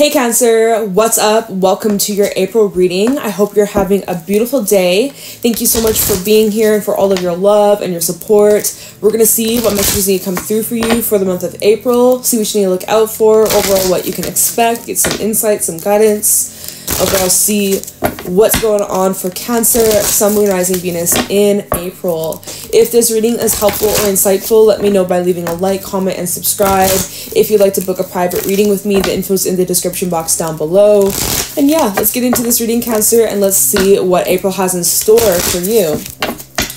Hey Cancer, what's up? Welcome to your April reading. I hope you're having a beautiful day. Thank you so much for being here and for all of your love and your support. We're going to see what messages need to come through for you for the month of April, see what you need to look out for, overall what you can expect, get some insight, some guidance. Overall, see what's going on for Cancer, Sun, Moon, Rising, Venus in April. If this reading is helpful or insightful, let me know by leaving a like, comment, and subscribe. If you'd like to book a private reading with me, the info's in the description box down below. And yeah, let's get into this reading, Cancer, and let's see what April has in store for you.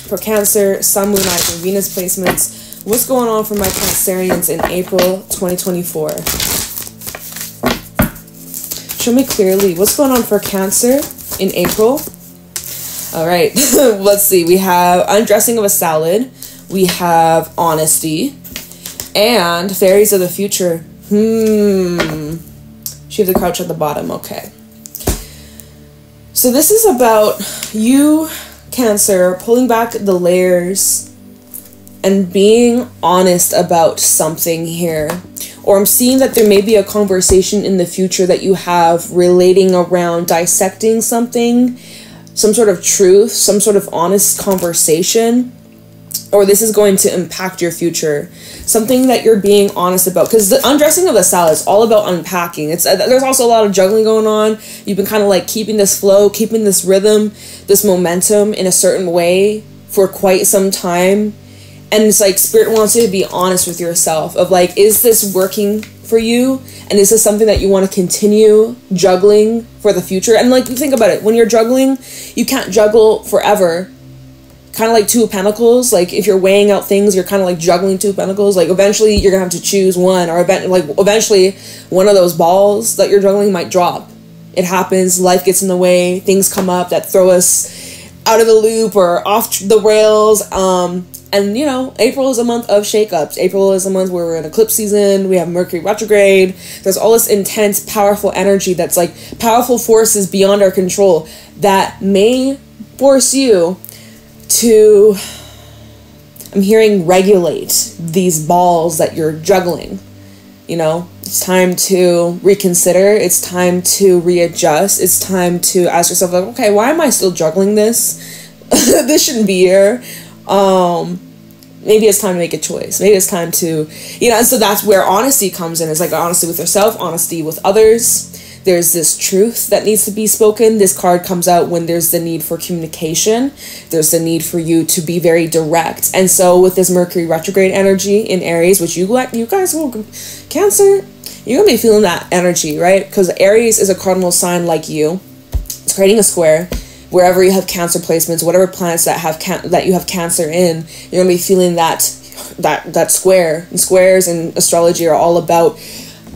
For Cancer, Sun, Moon, Rising, Venus placements, what's going on for my Cancerians in April 2024? Show me clearly what's going on for Cancer in April. All right, let's see. We have undressing of a salad. We have honesty and fairies of the future. She has the crouch at the bottom. Okay. So this is about you, Cancer, pulling back the layers and being honest about something here. Or I'm seeing that there may be a conversation in the future that you have relating around dissecting something, some sort of truth, some sort of honest conversation, or this is going to impact your future. Something that you're being honest about, because the undressing of the salad is all about unpacking. There's also a lot of juggling going on. You've been kind of like keeping this flow, keeping this rhythm, this momentum in a certain way for quite some time. And it's like Spirit wants you to be honest with yourself of like, is this working for you? And is this something that you want to continue juggling for the future? And like, think about it. When you're juggling, you can't juggle forever. Kind of like Two of Pentacles. Like if you're weighing out things, you're kind of like juggling Two of Pentacles. Like eventually you're going to have to choose one, or eventually one of those balls that you're juggling might drop. It happens. Life gets in the way. Things come up that throw us out of the loop or off the rails. And, you know, April is a month of shakeups. April is a month where we're in eclipse season. We have Mercury retrograde. There's all this intense, powerful energy that's like powerful forces beyond our control that may force you to, I'm hearing, regulate these balls that you're juggling. You know, it's time to reconsider. It's time to readjust. It's time to ask yourself, like, okay, why am I still juggling this? This shouldn't be here. Maybe it's time to make a choice. Maybe it's time to, you know, and so that's where honesty comes in. It's like honesty with yourself, honesty with others. There's this truth that needs to be spoken. This card comes out when there's the need for communication. There's the need for you to be very direct. And so with this Mercury retrograde energy in Aries, which you guys will, Cancer, you're going to be feeling that energy, right? Because Aries is a cardinal sign like you. It's creating a square. Wherever you have Cancer placements, whatever planets that have that you have Cancer in, you're gonna be feeling that square. And squares in astrology are all about.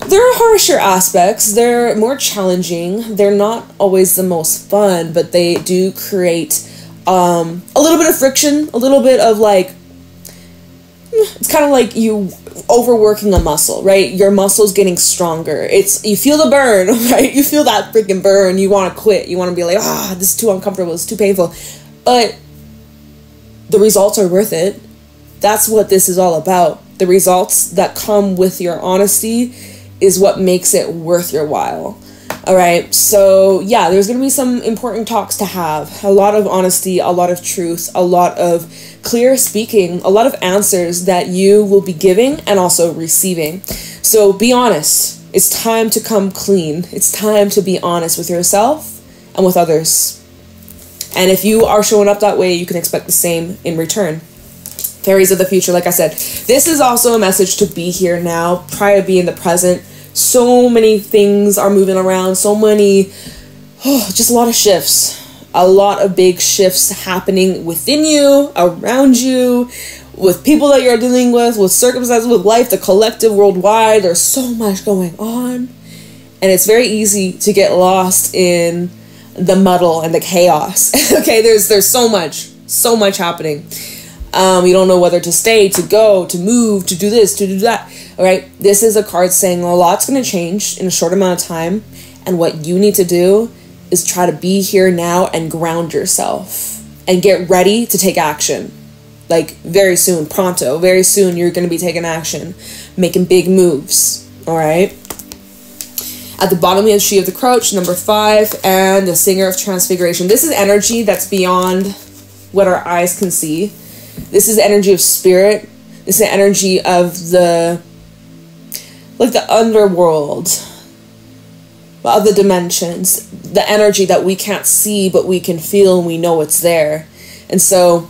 There are harsher aspects. They're more challenging. They're not always the most fun, but they do create a little bit of friction, a little bit of like. It's kind of like you overworking a muscle, right? Your muscle's getting stronger. You feel the burn, right? You feel that freaking burn. You want to quit. You want to be like, this is too uncomfortable. It's too painful. But the results are worth it. That's what this is all about. The results that come with your honesty is what makes it worth your while. All right. So yeah, there's going to be some important talks to have. A lot of honesty, a lot of truth, a lot of clear speaking, a lot of answers that you will be giving and also receiving. So be honest. It's time to come clean. It's time to be honest with yourself and with others. And if you are showing up that way, you can expect the same in return. Fairies of the future, like I said, this is also a message to be here now, try to be in the present. So many things are moving around, so many, just a lot of shifts. A lot of big shifts happening within you, around you, with people that you're dealing with circumstances, with life, the collective, worldwide. There's so much going on. And it's very easy to get lost in the muddle and the chaos. Okay, there's so much happening. You don't know whether to stay, to go, to move, to do this, to do that. All right, this is a card saying a lot's going to change in a short amount of time. And what you need to do is try to be here now and ground yourself and get ready to take action. Like very soon, pronto, very soon you're going to be taking action, making big moves. All right. At the bottom, we have She of the Crouch, number 5, and the Singer of Transfiguration. This is energy that's beyond what our eyes can see. This is the energy of spirit. This is the energy of the, like, the underworld, of the dimensions. The energy that we can't see, but we can feel and we know it's there. And so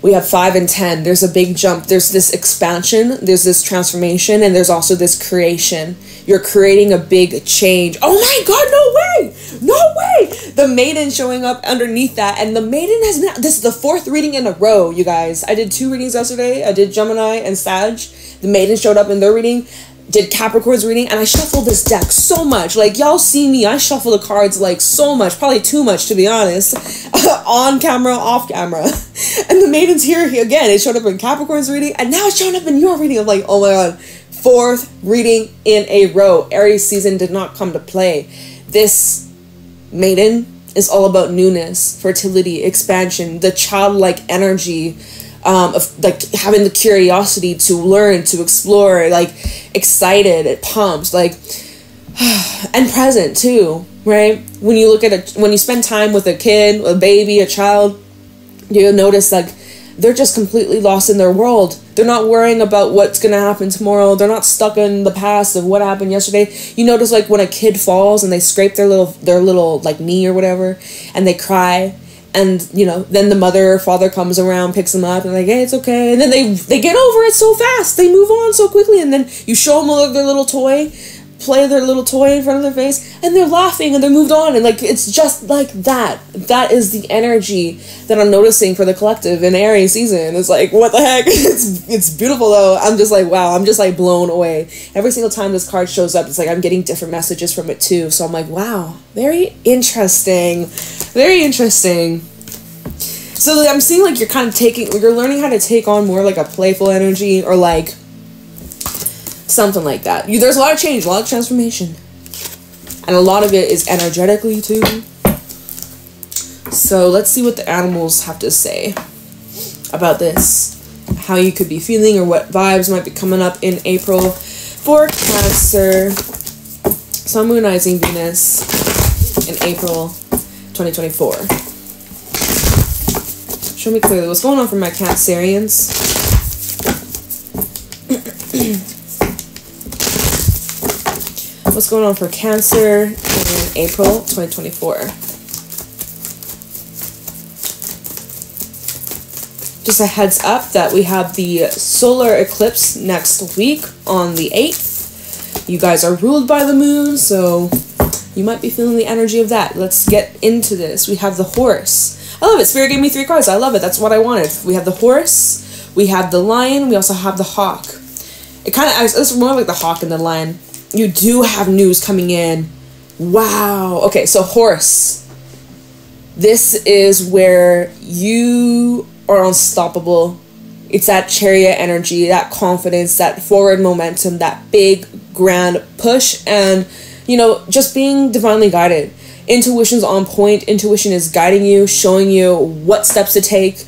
we have 5 and 10. There's a big jump. There's this expansion. There's this transformation. And there's also this creation. You're creating a big change. Oh my God, no way. No way. The maiden showing up underneath that. And the maiden has been, this is the 4th reading in a row, you guys. I did 2 readings yesterday. I did Gemini and Sag. The maiden showed up in their reading. Did Capricorn's reading, and I shuffled this deck so much. Like, y'all see me, I shuffle the cards like so much, probably too much to be honest, on camera, off camera. And the maiden's here again. It showed up in Capricorn's reading, and now it's showing up in your reading. I'm like, oh my God, 4th reading in a row. Aries season did not come to play. This maiden is all about newness, fertility, expansion, the childlike energy, of like having the curiosity to learn, to explore, like excited, it pumps, like, and present too, right? When you look at when you spend time with a kid, a baby, a child, you'll notice like they're just completely lost in their world. They're not worrying about what's gonna happen tomorrow. They're not stuck in the past of what happened yesterday. You notice like when a kid falls and they scrape their little like knee or whatever, and they cry. And, you know, then the mother or father comes around, picks them up, and like, hey, it's okay. And then they get over it so fast. They move on so quickly. And then you show them their little toy, play their little toy in front of their face, and they're laughing and they're moved on. And, like, it's just like that. That is the energy that I'm noticing for the collective in Aries season. It's like, what the heck? It's beautiful, though. I'm just like, wow. I'm just, like, blown away. Every single time this card shows up, it's like I'm getting different messages from it, too. So I'm like, wow, very interesting. Very interesting. So I'm seeing like you're learning how to take on more like a playful energy or like something like that. There's a lot of change, a lot of transformation. And a lot of it is energetically too. So let's see what the animals have to say about this. How you could be feeling or what vibes might be coming up in April for Cancer. Sun, Moon, Rising, Venus in April 2024. Show me clearly what's going on for my Cancerians. What's going on for Cancer in April 2024? Just a heads up that we have the solar eclipse next week on the 8th. You guys are ruled by the moon, so you might be feeling the energy of that. Let's get into this. We have the horse. I love it. Spirit gave me 3 cards. I love it. That's what I wanted. We have the horse. We have the lion. We also have the hawk. It kind of acts, it's more like the hawk and the lion. You do have news coming in. Wow. Okay, so horse. This is where you are unstoppable. It's that chariot energy, that confidence, that forward momentum, that big, grand push, and, you know, just being divinely guided. Intuition's on point. Intuition is guiding you, showing you what steps to take,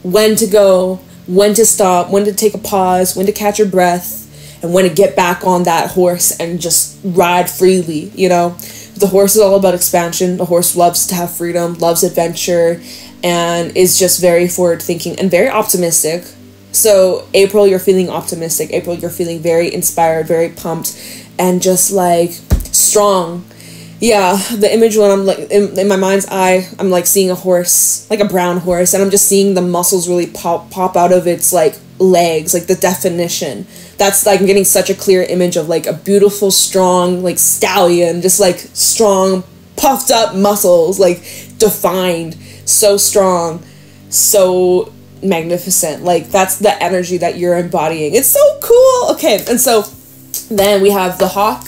when to go, when to stop, when to take a pause, when to catch your breath, and when to get back on that horse and just ride freely, you know? The horse is all about expansion. The horse loves to have freedom, loves adventure, and is just very forward thinking and very optimistic. So April, you're feeling optimistic. April, you're feeling very inspired, very pumped, and just like strong. Yeah, the image when I'm like in my mind's eye, I'm like seeing a horse, like a brown horse, and I'm just seeing the muscles really pop out of its like legs, like the definition. That's like I'm getting such a clear image of like a beautiful, strong like stallion, just like strong, puffed up muscles, like defined, so strong, so magnificent. Like that's the energy that you're embodying. It's so cool. Okay, and so then we have the hawk.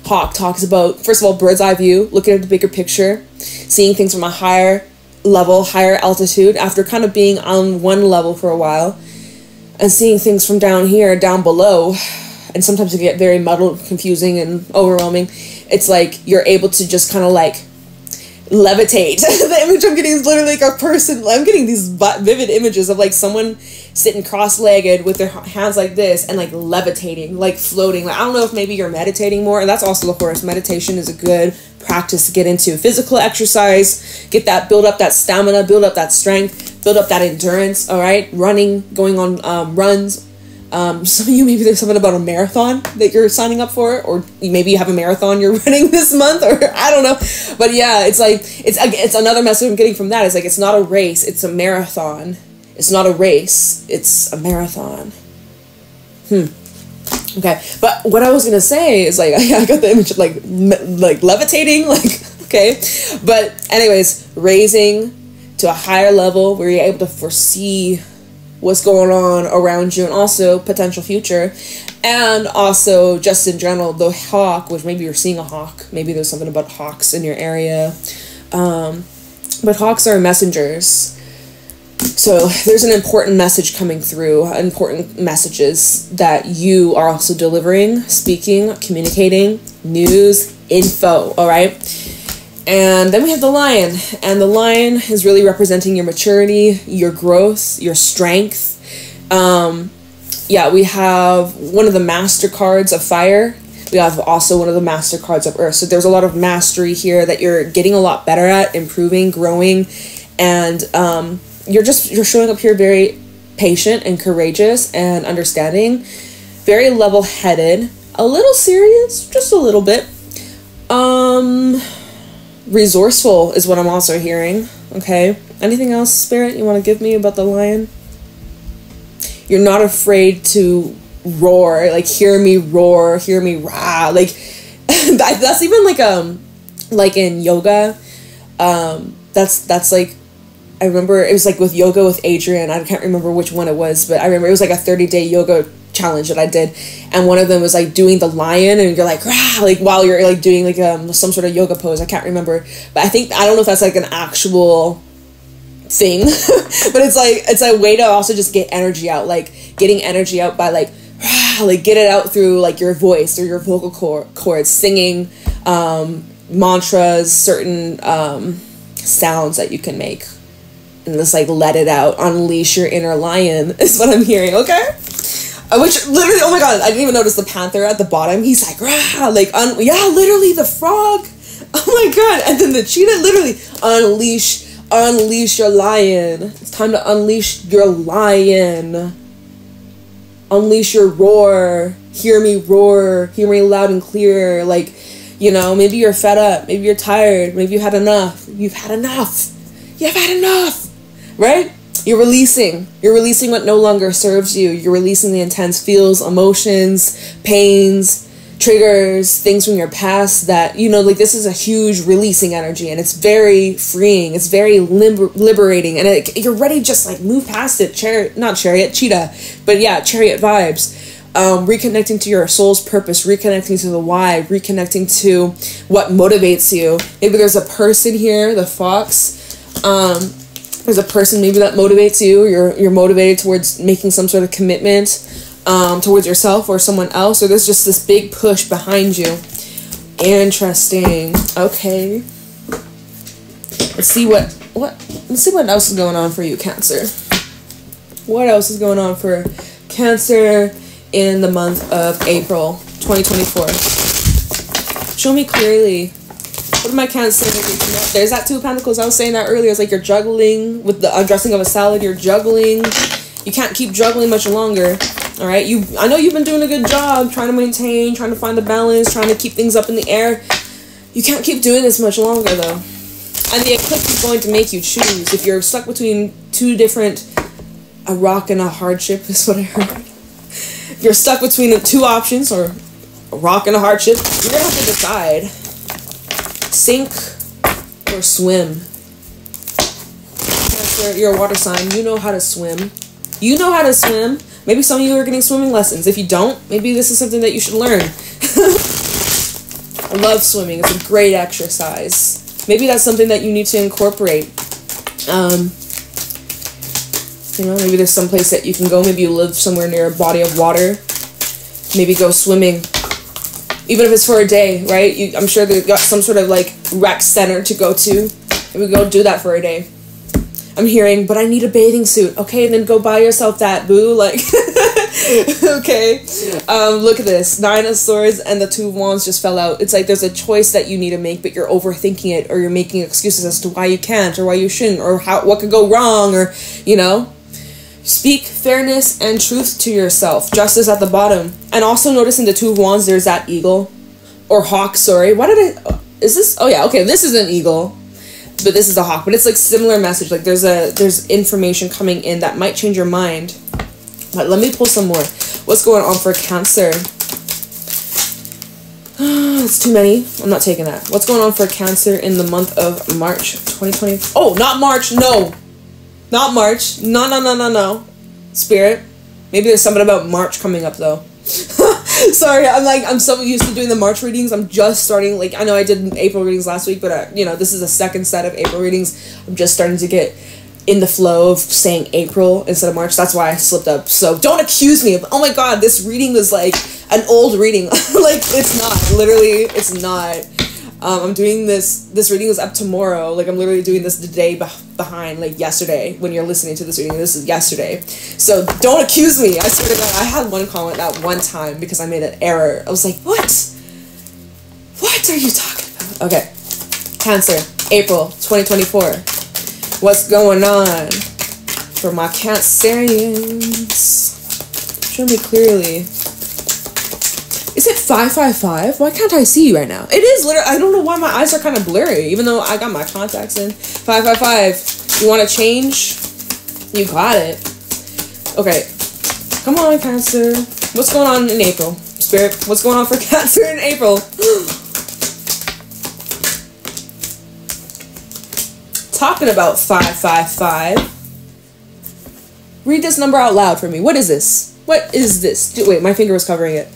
Hawk talks about, first of all, bird's eye view, looking at the bigger picture, seeing things from a higher level, higher altitude, after kind of being on one level for a while, and seeing things from down here, down below, and sometimes it can get very muddled, confusing, and overwhelming. It's like you're able to just kind of like levitate. The image I'm getting is literally like a person. I'm getting these vivid images of like someone sitting cross-legged with their hands like this and like levitating, like floating. Like, I don't know if maybe you're meditating more, and that's also, of course, meditation is a good practice to get into. Physical exercise, get that, build up that stamina, build up that strength, build up that endurance. All right, running, going on runs. Some of you, maybe there's something about a marathon that you're signing up for, or maybe you have a marathon you're running this month, or I don't know. But yeah, it's like, it's another message I'm getting from that. It's like, it's not a race, it's a marathon. It's not a race, it's a marathon. Okay, but what I was gonna say is like, I got the image of like levitating, like, okay. But anyways, raising to a higher level where you're able to foresee what's going on around you, and also potential future, and also just in general, the hawk, which maybe you're seeing a hawk, maybe there's something about hawks in your area, but hawks are messengers. So there's an important message coming through, important messages that you are also delivering, speaking, communicating, news, info, all right? And then we have the lion, and the lion is really representing your maturity, your growth, your strength. Yeah, we have one of the master cards of fire. We have also one of the master cards of earth. So there's a lot of mastery here that you're getting a lot better at, improving, growing, and you're showing up here very patient and courageous and understanding, very level-headed, a little serious, just a little bit. Resourceful is what I'm also hearing. Okay, anything else, Spirit, you want to give me about the lion? You're not afraid to roar, like hear me roar, hear me rah, like that's even like in yoga. That's like, I remember it was like with yoga with Adrian, I can't remember which one it was, but I remember it was like a 30-day yoga challenge that I did, and one of them was like doing the lion, and you're like rah, like while you're like doing like some sort of yoga pose. I can't remember, but I don't know if that's like an actual thing but it's a way to also just get energy out, like getting energy out by like rah, like get it out through like your voice or your vocal cords, singing mantras, certain sounds that you can make, and just like let it out, unleash your inner lion is what I'm hearing. Okay, which literally, oh my god, I didn't even notice the panther at the bottom. He's like rah, like yeah, literally the frog. Oh my god, and then the cheetah, literally unleash your lion. It's time to unleash your lion. Unleash your roar. Hear me loud and clear. Like, you know, maybe you're fed up, maybe you're tired, maybe you've had enough, right? You're releasing what no longer serves you. You're releasing the intense feels, emotions, pains, triggers, things from your past that, you know, like this is a huge releasing energy, and it's very freeing, it's very liberating, and you're ready to just like move past it. Cheetah, but yeah, chariot vibes. Reconnecting to your soul's purpose, reconnecting to the why, reconnecting to what motivates you. Maybe there's a person here, the fox. There's a person maybe that motivates you. You're motivated towards making some sort of commitment towards yourself or someone else, or there's just this big push behind you. Interesting. Okay. Let's see what else is going on for you, Cancer. What else is going on for Cancer in the month of April 2024? Show me clearly. What am I Cancer? There's that Two of Pentacles. I was saying that earlier. It's like you're juggling with the undressing of a salad. You're juggling. You can't keep juggling much longer. All right. I know you've been doing a good job trying to maintain, trying to find the balance, trying to keep things up in the air. You can't keep doing this much longer, though. And the eclipse is going to make you choose. If you're stuck between a rock and a hardship is what I heard. If you're stuck between the two options, or a rock and a hardship, you're going to have to decide. Sink or swim. Cancer, you're a water sign. You know how to swim. Maybe some of you are getting swimming lessons. If you don't, maybe this is something that you should learn. I love swimming. It's a great exercise. Maybe that's something that you need to incorporate. You know, maybe there's some place that you can go. Maybe you live somewhere near a body of water. Maybe go swimming. Even if it's for a day, right? I'm sure they've got some sort of like rec center to go to. Here we go, do that for a day. I'm hearing, but I need a bathing suit. Okay, then go buy yourself that, boo. Like, okay. Look at this. 9 of Swords and the 2 of Wands just fell out. It's like there's a choice that you need to make, but you're overthinking it, or you're making excuses as to why you can't, or why you shouldn't, or what could go wrong, or, you know. Speak fairness and truth to yourself. Justice at the bottom. And also notice in the 2 of Wands, there's that eagle. Or hawk, sorry. Why did I... Is this... Oh, yeah, okay. This is an eagle. But this is a hawk. But it's like similar message. Like there's information coming in that might change your mind. But let me pull some more. What's going on for Cancer? It's too many. I'm not taking that. What's going on for Cancer in the month of March 2020? Oh, not March. No. Not March. No. Spirit. Maybe there's something about March coming up, though. Sorry, I'm so used to doing the March readings. I'm just starting, like, I know I did April readings last week, but, you know, this is the second set of April readings. I'm just starting to get in the flow of saying April instead of March. That's why I slipped up. So don't accuse me of, oh my god, this reading was, like, an old reading. Like, it's not. Literally, it's not. I'm doing this reading is up tomorrow. Like, I'm literally doing this the day behind, like, yesterday. When you're listening to this reading, this is yesterday. So, don't accuse me. I swear to God, I had one comment that one time because I made an error. I was like, what? What are you talking about? Okay. Cancer, April 2024. What's going on for my Cancerians? Show me clearly. Is it 555? Why can't I see you right now? It is literally, I don't know why my eyes are kind of blurry, even though I got my contacts in. 555. You want to change? You got it. Okay. Come on, Cancer. What's going on in April? Spirit, what's going on for Cancer in April? Talking about 555. Read this number out loud for me. What is this? What is this? Wait, my finger was covering it.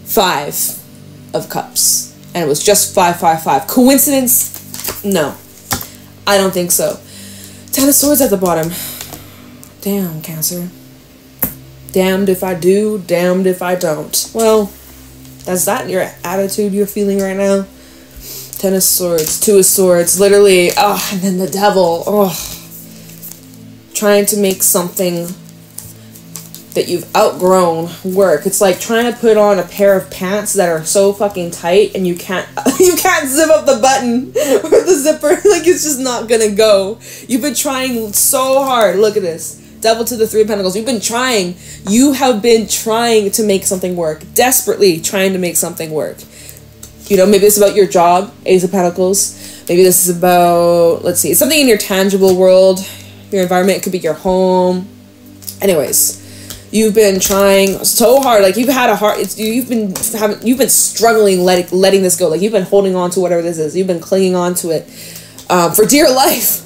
5 of Cups. And it was just 555. Coincidence? No. I don't think so. 10 of Swords at the bottom. Damn, Cancer. Damned if I do, damned if I don't. Well, that's that your attitude you're feeling right now? 10 of Swords, 2 of Swords. Literally, oh, and then the Devil. Oh. Trying to make something that you've outgrown work. It's like trying to put on a pair of pants that are so fucking tight and you can't zip up the button or the zipper. Like, it's just not gonna go. You've been trying so hard. Look at this. Devil to the 3 of Pentacles. You have been trying to make something work. Desperately trying to make something work. You know, maybe it's about your job, Ace of Pentacles. Maybe this is about, let's see, it's something in your tangible world. Your environment. It could be your home. Anyways, you've been trying so hard. Like, you've had a hard. You've been struggling letting this go. Like, you've been holding on to whatever this is. You've been clinging on to it for dear life.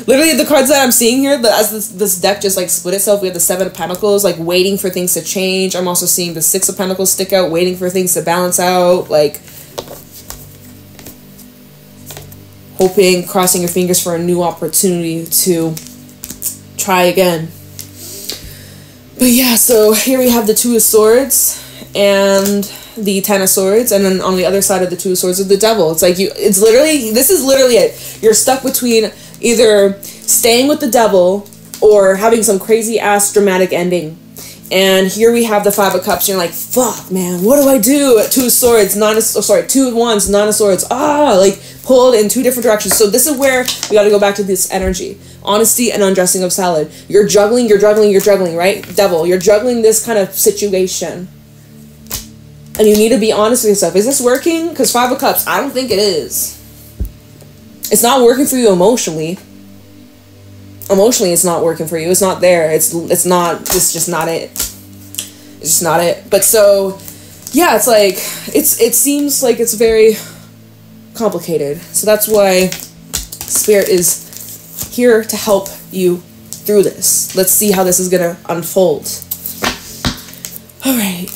Literally, the cards that I'm seeing here, as this deck just like split itself, we have the 7 of Pentacles, like waiting for things to change. I'm also seeing the 6 of Pentacles stick out, waiting for things to balance out. Like, hoping, crossing your fingers for a new opportunity to try again. But yeah, so here we have the 2 of Swords and the 10 of Swords, and then on the other side of the 2 of Swords is the Devil. It's like this is literally it. You're stuck between either staying with the Devil or having some crazy ass dramatic ending. And here we have the 5 of Cups. You're like, fuck, man, what do I do? 2 of Swords, 2 of Wands, 9 of Swords. Like, pulled in 2 different directions. So this is where we got to go back to this energy. Honesty and undressing of salad. You're juggling, right? Devil, you're juggling this kind of situation. And you need to be honest with yourself. Is this working? Because 5 of Cups, I don't think it is. It's not working for you emotionally. Emotionally, it's not working for you. It's not there. It's just not it. It's just not it. But so, yeah, it's like, it seems like it's very complicated. So that's why Spirit is here to help you through this. Let's see how this is gonna unfold. All right.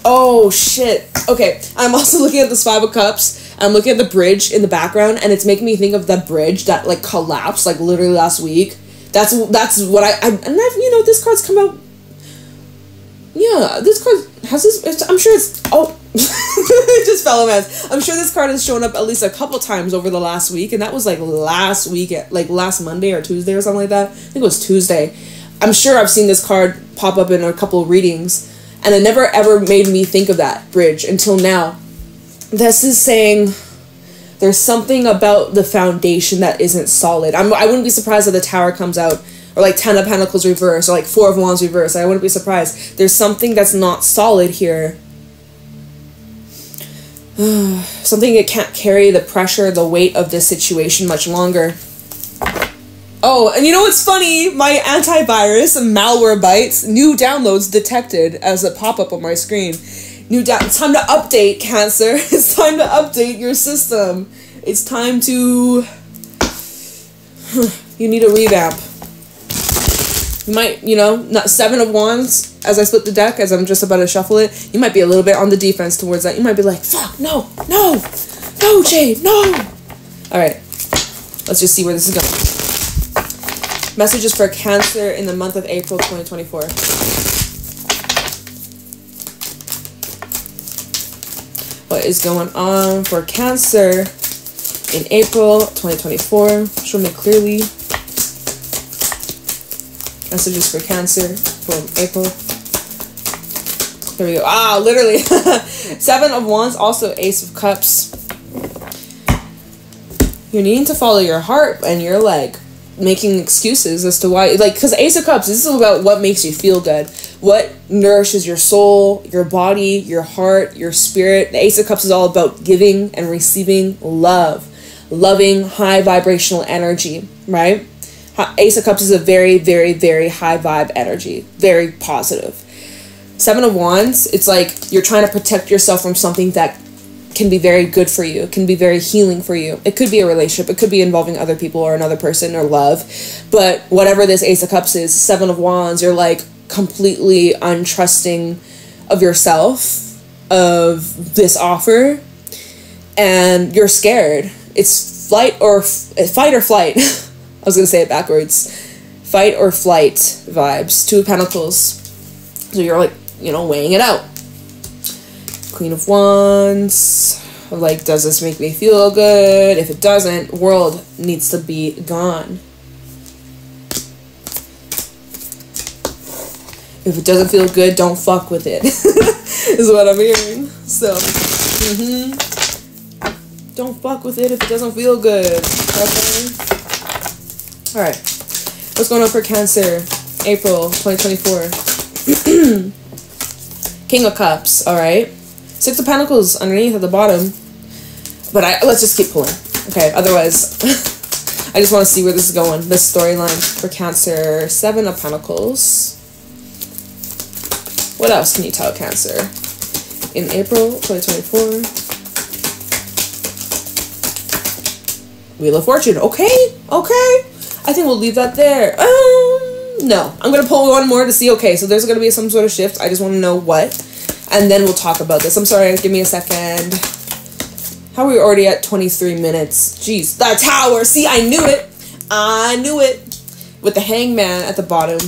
Oh, shit. Okay, I'm also looking at this 5 of Cups. I'm looking at the bridge in the background, and it's making me think of the bridge that, like, collapsed, like, literally last week. That's what this card's come out. Yeah, this card has this. I'm sure it's. Oh, Just fellow mans. I'm sure this card has shown up at least a couple times over the last week, and that was like last week, like last Monday or Tuesday or something like that. I think it was Tuesday. I'm sure I've seen this card pop up in a couple of readings, and it never ever made me think of that bridge until now. This is saying there's something about the foundation that isn't solid. I wouldn't be surprised if the Tower comes out, or like 10 of Pentacles reverse, or like 4 of Wands reverse. I wouldn't be surprised. There's something that's not solid here. Something that can't carry the pressure, the weight of this situation much longer. Oh, and you know what's funny? My antivirus, malware bites, new downloads detected as a pop-up on my screen. It's time to update, Cancer. It's time to update your system. It's time to... You need a revamp. You might, you know, not 7 of Wands, as I split the deck, as I'm just about to shuffle it, you might be a little bit on the defense towards that. You might be like, fuck, no, no, no, Jayne, no. Alright, let's just see where this is going. Messages for Cancer in the month of April 2024. What is going on for Cancer in April 2024? Show me clearly. Messages for Cancer from April. There we go. Ah, literally. 7 of Wands, also Ace of Cups. You're needing to follow your heart, and you're like making excuses as to why, like, because Ace of Cups, this is about what makes you feel good, what nourishes your soul, your body, your heart, your spirit. The Ace of Cups is all about giving and receiving love, loving, high vibrational energy, right? Ace of Cups is a very, very, very high vibe energy, very positive. 7 of Wands, it's like you're trying to protect yourself from something that can be very good for you, can be very healing for you. It could be a relationship, it could be involving other people or another person or love, but whatever this Ace of Cups is, 7 of Wands, you're like completely untrusting of yourself, of this offer, and you're scared. It's fight or flight. I was gonna say it backwards. Fight or flight vibes. 2 of Pentacles. So you're like, you know, weighing it out. Queen of Wands. Like, does this make me feel good? If it doesn't, world needs to be gone. If it doesn't feel good, don't fuck with it. Is what I'm hearing. So, don't fuck with it if it doesn't feel good. Okay? Alright. What's going on for Cancer? April 2024. King of Cups. Alright. 6 of Pentacles underneath at the bottom. But let's just keep pulling. Okay, otherwise... I just want to see where this is going. This storyline for Cancer. 7 of Pentacles. What else can you tell Cancer? In April 2024. Wheel of Fortune. Okay. Okay. I think we'll leave that there. No. I'm going to pull one more to see. Okay, so there's going to be some sort of shift. I just want to know what. And then we'll talk about this. I'm sorry. Give me a second. How are we already at 23 minutes? Jeez. The Tower. See, I knew it. I knew it. With the Hangman at the bottom.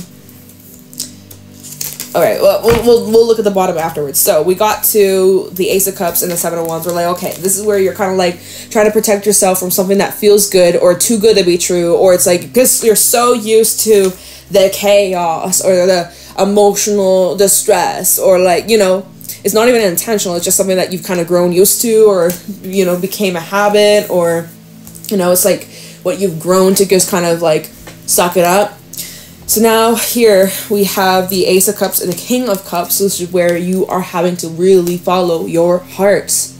Alright, well, we'll look at the bottom afterwards. So, we got to the Ace of Cups and the 7 of Wands. We're like, okay, this is where you're kind of like trying to protect yourself from something that feels good or too good to be true. Or it's like, because you're so used to the chaos or the emotional distress or like, you know, it's not even intentional. It's just something that you've kind of grown used to or, you know, became a habit or, you know, it's like what you've grown to just kind of like suck it up. So now here we have the Ace of Cups and the King of Cups, which is where you are having to really follow your heart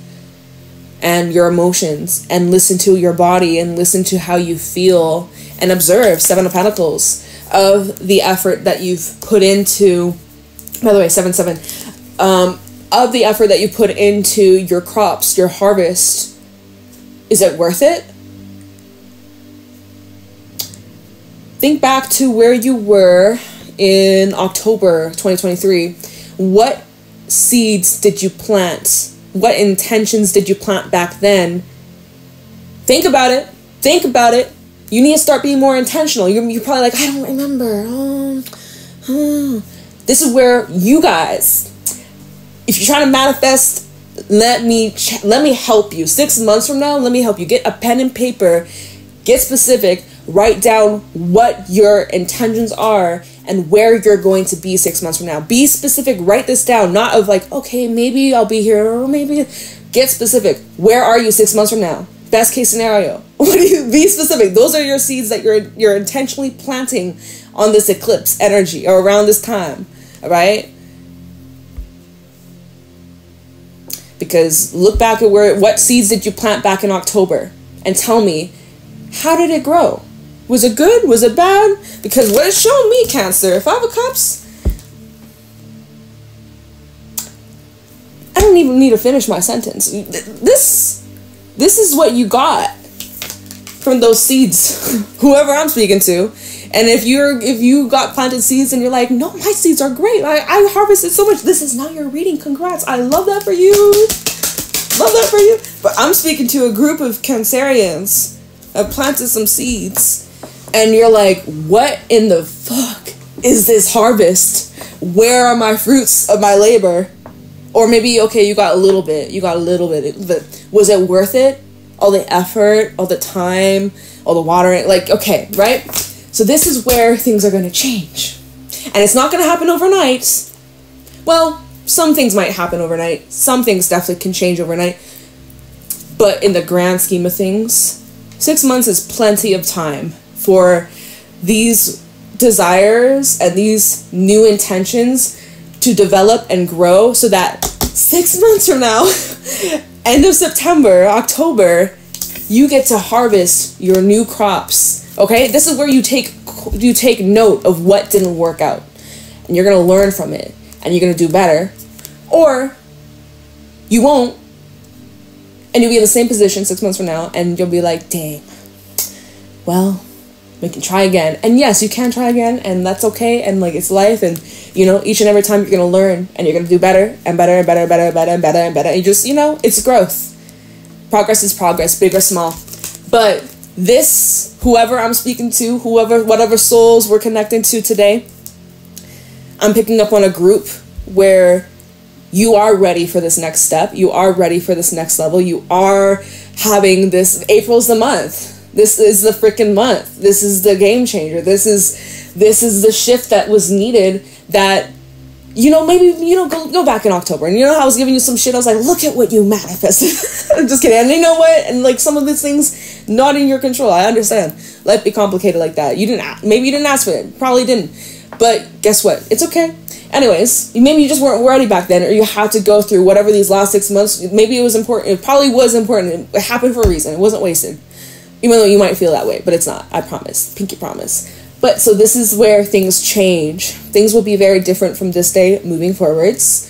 and your emotions and listen to your body and listen to how you feel and observe 7 of Pentacles of the effort that you've put into, by the way, 7-7, of the effort that you put into your crops, your harvest. Is it worth it? Think back to where you were in October 2023. What seeds did you plant? What intentions did you plant back then? Think about it. Think about it. You need to start being more intentional. You're probably like, I don't remember. This is where you guys, if you're trying to manifest let me help you. 6 months from now, let me help you. Get a pen and paper, get specific, write down what your intentions are and where you're going to be 6 months from now. Be specific, write this down, not of like, okay, maybe I'll be here, or maybe. Get specific. Where are you 6 months from now? Best case scenario. What do you be specific? Those are your seeds that you're intentionally planting on this eclipse energy or around this time. All right? Because look back at what seeds did you plant back in October and tell me, how did it grow? Was it good? Was it bad? Because what it's showing me, Cancer, 5 of Cups, I don't even need to finish my sentence. This is what you got from those seeds, whoever I'm speaking to. And if you got planted seeds and you're like, no, my seeds are great. I harvested so much. This is not your reading. Congrats. I love that for you. Love that for you. But I'm speaking to a group of Cancerians that planted some seeds. And you're like, what in the fuck is this harvest? Where are my fruits of my labor? Or maybe, okay, you got a little bit. But was it worth it? All the effort, all the time, all the watering, like, okay, right? So this is where things are going to change. And it's not going to happen overnight. Well, some things might happen overnight. Some things definitely can change overnight. But in the grand scheme of things, 6 months is plenty of time for these desires and these new intentions to develop and grow, so that 6 months from now, end of September, October, you get to harvest your new crops. Okay, this is where you take note of what didn't work out, and you're gonna learn from it, and you're gonna do better, or you won't, and you'll be in the same position 6 months from now, and you'll be like, dang, well, we can try again. And yes, you can try again, and that's okay, and like, it's life, and you know, each and every time you're gonna learn, and you're gonna do better and better and better and better and better and better and better. You just, you know, it's growth. Progress is progress, big or small. But this, whoever I'm speaking to, whatever souls we're connecting to today, I'm picking up on a group where you are ready for this next step. You are ready for this next level. You are having this. April's the month. This is the freaking month. This is the game changer. This is the shift that was needed. That, you know, maybe, you know, go back in October, and you know how I was giving you some shit. I was like, look at what you manifested. I'm just kidding. And you know what? And like, some of these things not in your control. I understand. Life be complicated like that. Maybe you didn't ask for it. Probably didn't. But guess what? It's okay. Anyways, maybe you just weren't ready back then, or you had to go through whatever these last 6 months. Maybe it was important. It probably was important. It happened for a reason. It wasn't wasted. Even though you might feel that way, but it's not. I promise. Pinky promise. But so this is where things change. Things will be very different from this day moving forwards.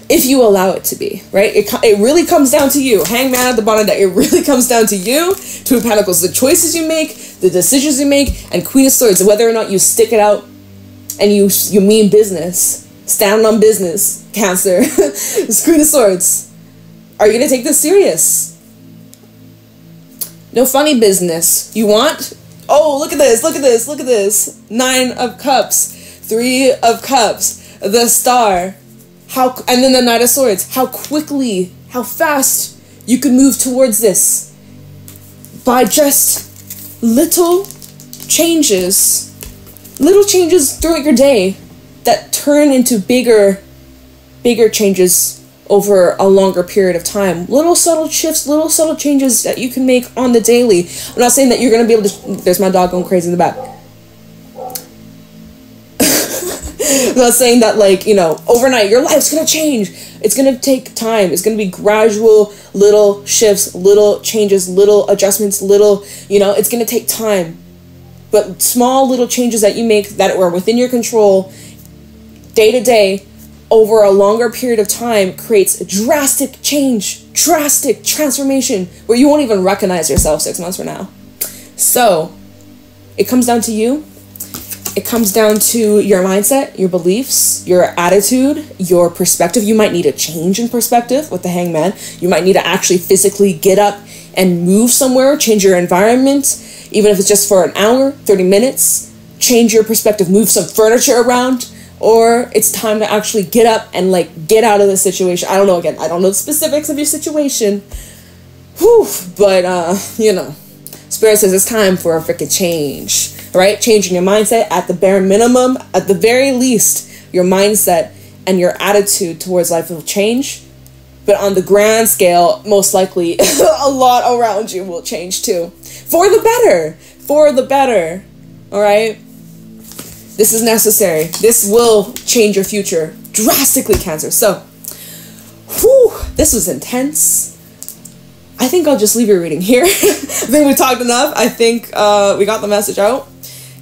If you allow it to be, right? It really comes down to you. Hangman at the bottom deck. It really comes down to you. Two of Pentacles. The choices you make, the decisions you make, and Queen of Swords. Whether or not you stick it out and you mean business. Stand on business, Cancer. It's Queen of Swords. Are you going to take this serious? No funny business. You want? Oh, look at this, look at this, look at this. 9 of Cups, 3 of Cups, the Star. And then the Knight of Swords. How quickly, how fast you can move towards this. By just little changes throughout your day that turn into bigger changes over a longer period of time. Little subtle shifts, little subtle changes that you can make on the daily. I'm not saying that you're going to be able to... There's my dog going crazy in the back. I'm not saying that, like, you know, overnight your life's going to change. It's going to take time. It's going to be gradual little shifts, little changes, little adjustments, little, you know, it's going to take time. But small little changes that you make that are within your control day to day over a longer period of time creates drastic change, drastic transformation where you won't even recognize yourself 6 months from now. So it comes down to you. It comes down to your mindset, your beliefs, your attitude, your perspective. You might need a change in perspective with the Hangman. You might need to actually physically get up and move somewhere, change your environment, even if it's just for an hour, 30 minutes. Change your perspective, move some furniture around. or it's time to actually get up and like get out of the situation. I don't know, again, I don't know the specifics of your situation. Whew, but you know, Spirit says it's time for a freaking change. Right? Changing your mindset at the bare minimum, at the very least, your mindset and your attitude towards life will change. But on the grand scale, most likely a lot around you will change too. For the better. For the better. Alright? This is necessary. This will change your future drastically, Cancer. So, whew, this was intense. I think I'll just leave your reading here. I think we talked enough. I think we got the message out.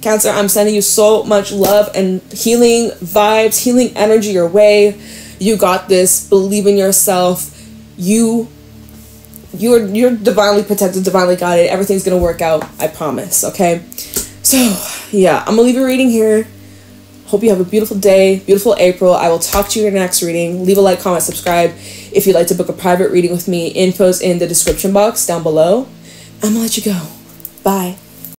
Cancer, I'm sending you so much love and healing vibes, healing energy your way. You got this. Believe in yourself. You're divinely protected, divinely guided. Everything's gonna work out. I promise. Okay. So yeah, I'm gonna leave a reading here. Hope you have a beautiful day, beautiful April. I will talk to you in your next reading. Leave a like, comment, subscribe. If you'd like to book a private reading with me, info's in the description box down below. I'm gonna let you go. Bye.